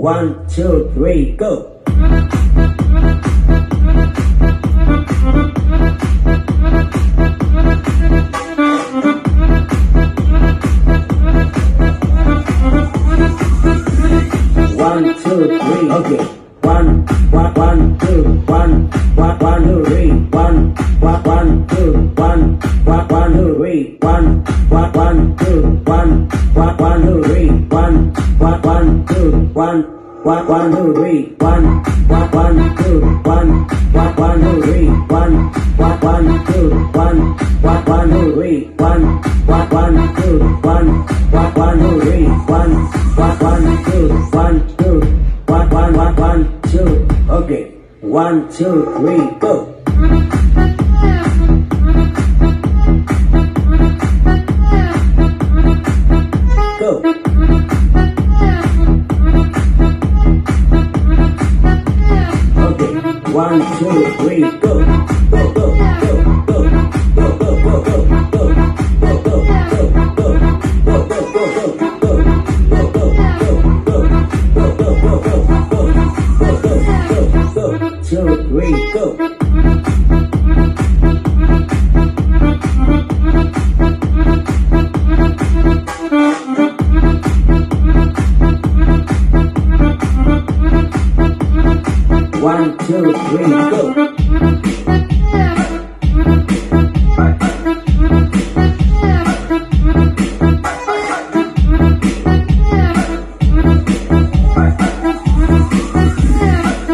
1, 2, 3, go. 1, 2, 3, okay. 1, 1, 2, 1, 1, 2, 3, 1, 1, 2, 1, 1, 2, 3, 1, 1, 2, 1, 1, 2, 3, 1, 1, 2, 1, 1, 2, 3, 1, 1, 2, 1, 1, 2, 3, 1, 1, 2, 1, 1, 2, 3, 1, 1, 2, 1, 1, 2, 3, 1, 1, 2, 1, 2, 1, 2, okay. 1, 2, 3, go. Go. 1, 2, 3, go. Go, go, go, go, go, go, go, go, go, go, go, One, two, three, go.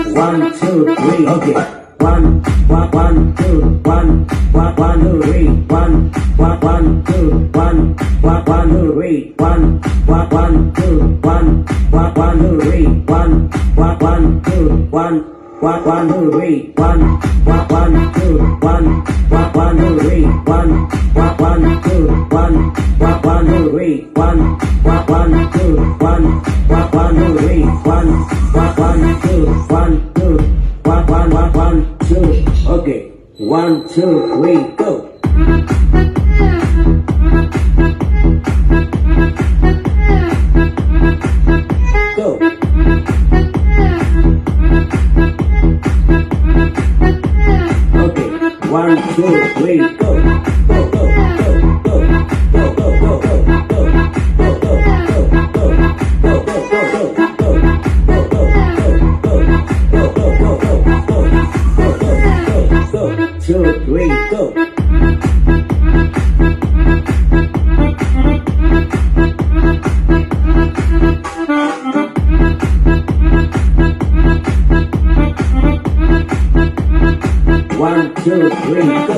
1, 2, 3, okay. 1, 2, 1, 2, 3, 1, 2, 1, 2, 3, 1, 2, 1, 2, 3, 1, 2, 1, 2, 3, 1, 2, 1, 2, 3, 1, 2, 1, 2, 3, 1, 2, 1, 2, 3, 1, 2, okay. 1, 2, 3, go. Go. 1, 2, 3, go. Go, go, go, go, go, go, go, go, go, go, go, go, go, go, go, 2, 3, go. 1, 2, 3, go.